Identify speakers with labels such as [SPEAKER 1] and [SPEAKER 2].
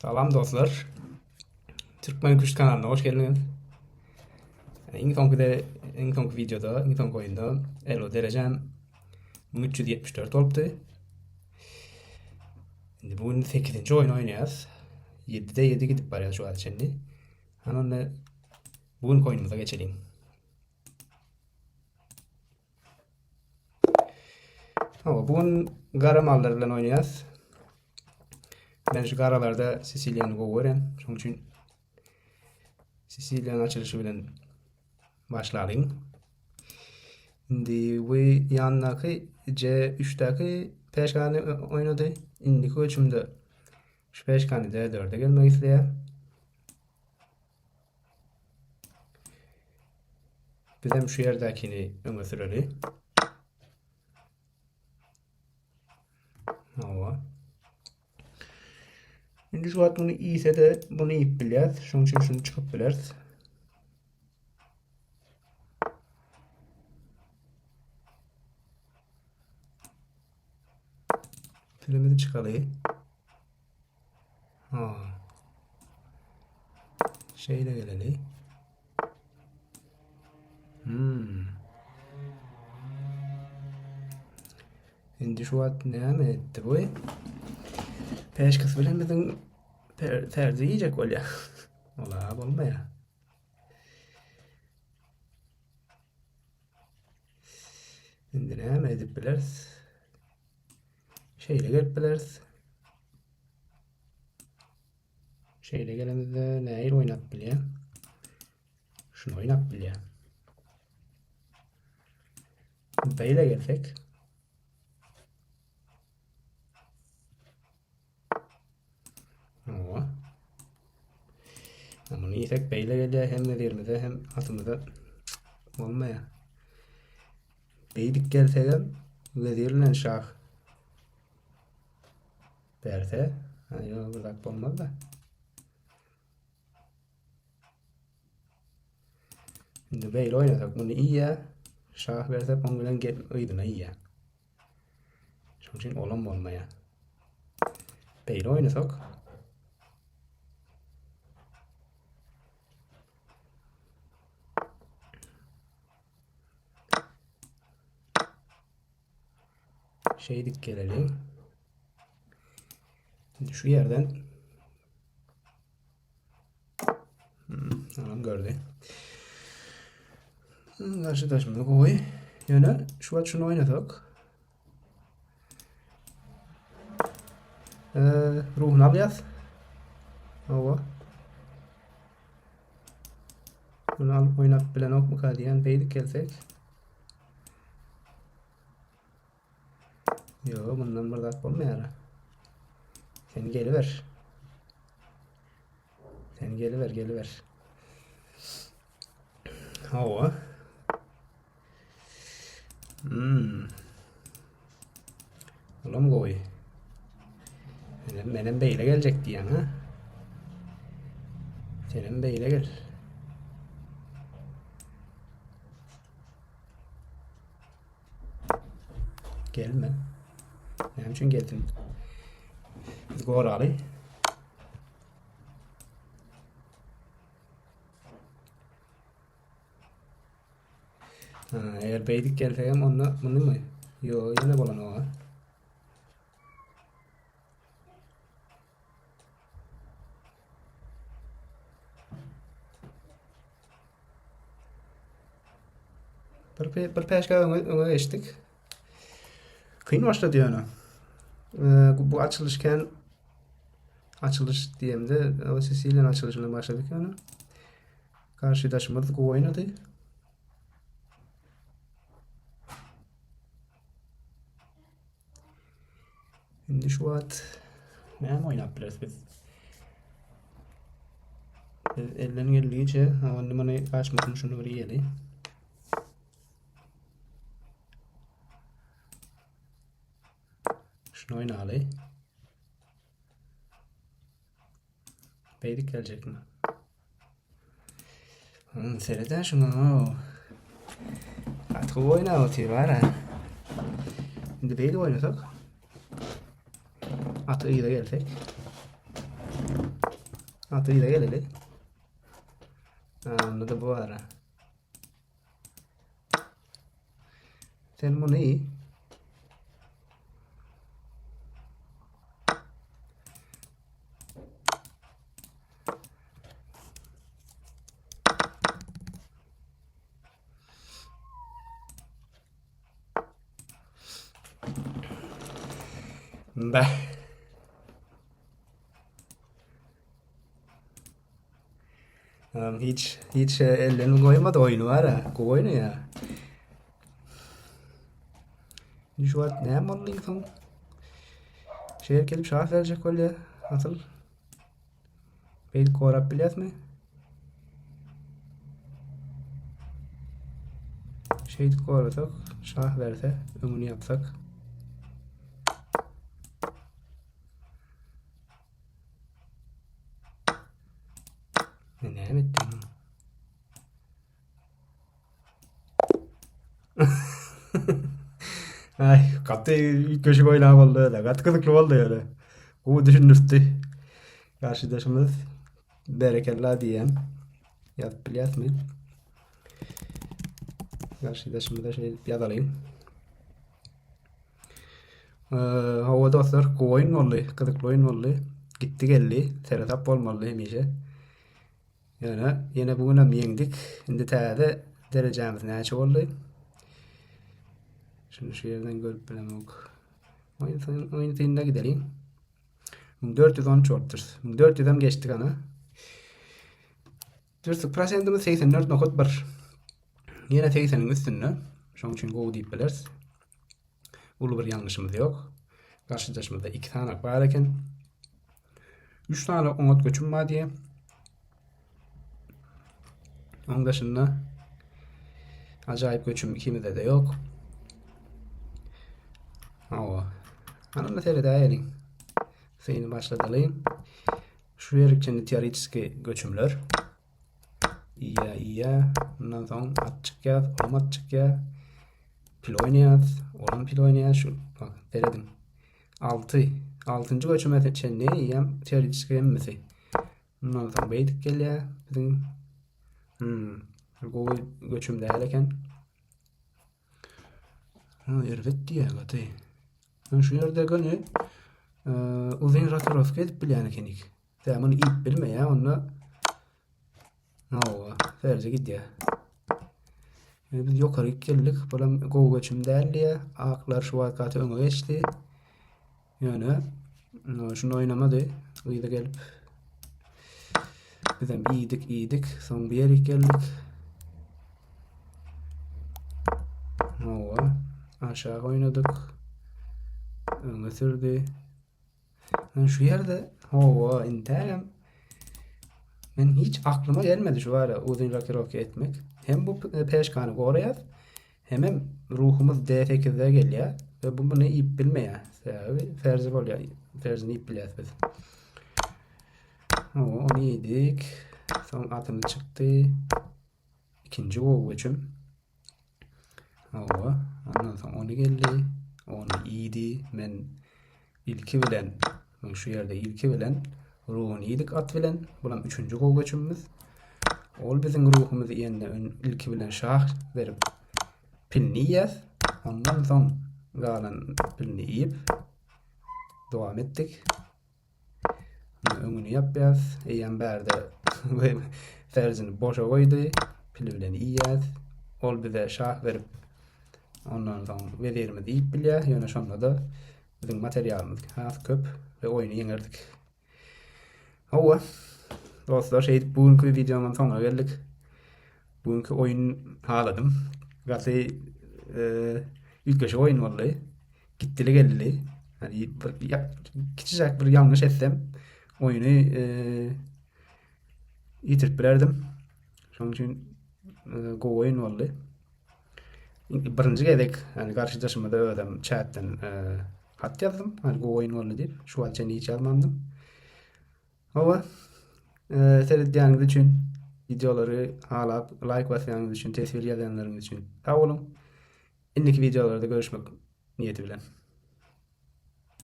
[SPEAKER 1] Salam dostlar. Türkmen Kuş kanalına hoş geldiniz. En son videoda, en son oyunda Elo derecem 374 oldu. Şimdi bugün 8. oyun oynayacağız. 7'de 7 gidip var ya şu an şimdi. Hanımla bugün oyunumuza geçelim. Ama bugün kara mallarıyla oynayacağız. Ben şu karalarda Sicilya'nı kovuyorum. Onun için Sicilya'nın açılışı bilen başlayalım. Şimdi bu yandaki C3'deki peşkani oynadı. İndiki ölçümde şu peşkani D4'e gelmek isteyen. Bizim şu yerdekini öne süreli. Hava. Şimdi şu at bunu iyiyse de bunu iyip biliriz. Şunun için şunu çıkıp biliriz. Filimizi çıkalım. Şeyle gelelim. Şimdi şu at ne mi etti bu? Peş kız bilen bizim terzi yiyecek ol ya. Ola olma ya. Şimdi ne mi edip biliriz? Şeyle gelip biliriz. Şeyle gelemizde neyi oynat biliyor? Şunu oynat biliyor. Beyle gelsek. Oo. Bunu yiyecek beyle geliyor hem nedirimize hem atımıza olmaya. Beylik gelse de vezirle şah derse hani uzak olmaz da. Şimdi beyle oynasak bunu iyi ya. Şah versek onu bilen gel öydüne iyi ya. Onun için olam olmaya. Beyle oynasak. Şeydik gelelim. Şimdi şu yerden tamam gördü. Karşı taşımda koy. Yani şu at şunu oynasak. Ruhunu alacağız. Hava. Bunu alıp oynat bilen ok mu kaldı yani beylik gelsek. Yo bundan burada olmayar. Sen geliver. Sen geliver. Hava. Oğlum koy. Benim beyle gelecek diyen ha. Senin beyle gel. Gelme. Benim için geldin. Biz koralı. Eğer beylik gelse hem onu bunu mu? Yo yine bolan o. Bir peşka öne geçtik. Kıyın başladı yani. Bu açılışken açılış diyeyim de o Sicilya'nın açılışına başladık yani. Karşılaşmadık o oynadı. Şimdi şu at ne oynayabiliriz biz? Ellerini geldiğince onu bana kaçmasın şunu bir yiyelim. Şunu oynayalım. Beylik gelecek mi? Seyreden şunu. Artık oyna atıyor var ha. Şimdi beylik oynasak. Atı iyi de gelsek. Atıyı da geleli. Anladı bu ara. Sen bunu iyi. Be. Hiç ellerini koymadı oyunu var ha. Oyunu ya. Şu an ne yapmalıyım son? Şehir gelip şah verecek öyle. Nasıl? Beylik korap bilet mi? Şehit korasak, şah verse, ömünü yapsak. Ne ettim? Ay, katı ilk köşe oynağı oldu öyle. Katı kılıklı oldu öyle. Bu düşündürttü. Karşıdaşımız berekella diyen. Yazıp bilet mi? Karşıdaşımı da şey yadalayım. Hava dostlar oyun oldu. Kılıklı oyun oldu. Gitti geldi. Seretap olmalı hemişe. Yani yine bugün hem yendik. Şimdi tane derecemiz neçe oldu. Şunu şu yerden görüp bilemek. Oyun sayında gidelim. 413 oldur. 400'den geçtik ana. Dürtük prosentimiz 84.1. Yine 80'in üstünde. Şunun için go deyip biliriz. Ulu bir yanlışımız yok. Karşılaşmada 2 tane var iken 3 tane onat göçüm var diye. Onun dışında acayip göçüm ikimizde de yok. Hanımla seyredelim. Seyini başlatalım. Şu yer için teoretik göçümler. İyi. Bundan sonra atçık yaz, olmatçık yaz. Pil oynayaz, olan pil oynayaz. Şu bak seyredin. 6. göçüme için ne iyiyem teoretik emmesi. Bundan sonra beydik geliyor. Bizim bu göçüm değerleken. Evet diye katı. Ben şu yerde gönü uzun Rakarovka edip bilen kenik. Zaman ip bilme ya onunla. Ferze gidiyor. Biz yukarı geldik. Balam go göçüm değerli ya. Aklar şu vakati öne geçti. Yani şunu oynamadı. Uyda gelip bizim iyiydik. Son bir yere geldik. Aşağı oynadık. Öne sürdü. Şu yerde interim. Ben hiç aklıma gelmedi şu ara uzun Rakarovka etmek. Hem bu peşkanı koruyat hem ruhumuz D8'e geliyor. Ve bunu ip bilmeye. Ferzi oluyor. Ferzini ip biliyoruz biz. Onu yedik. Son atımız çıktı. İkinci o göçüm. Ondan sonra onu geldi. Onu iyiydi. Ben ilki bilen şu yerde ilki bilen ruhunu yedik at bilen. Bulam üçüncü gol göçümüz. Ol bizim ruhumuzu yeniden ilki bilen şah verip pilini yiyez. Ondan sonra kalan pilini yiyip devam ettik. Önünü yapacağız. Eğen berde ferzini boşa koydu. Pili bilen yiyez. Ol bize şah verip ondan sonra vezirimizi yiyip biliyor. Yani sonra da bizim materyalimiz az köp ve oyunu yenirdik. Dostlar bugünkü videomun sonuna geldik. Bugünkü oyun haladım. Gazete ilk köşe oyun vallahi. Gittili geldi. Hani küçücük bir yanlış etsem oyunu yitirip bilerdim. Şunun için go oyun vallahi. Birinci geldik. Yani karşılaşmada ödem chat'ten hat yazdım. Hani go oyun vallahi deyip. Şu an için hiç yazmadım. Seyrettiğiniz için videoları hala like basayanınız için, tesvir yazanlarınız için sağ olun. İndiki videolarda görüşmek niyeti bilen.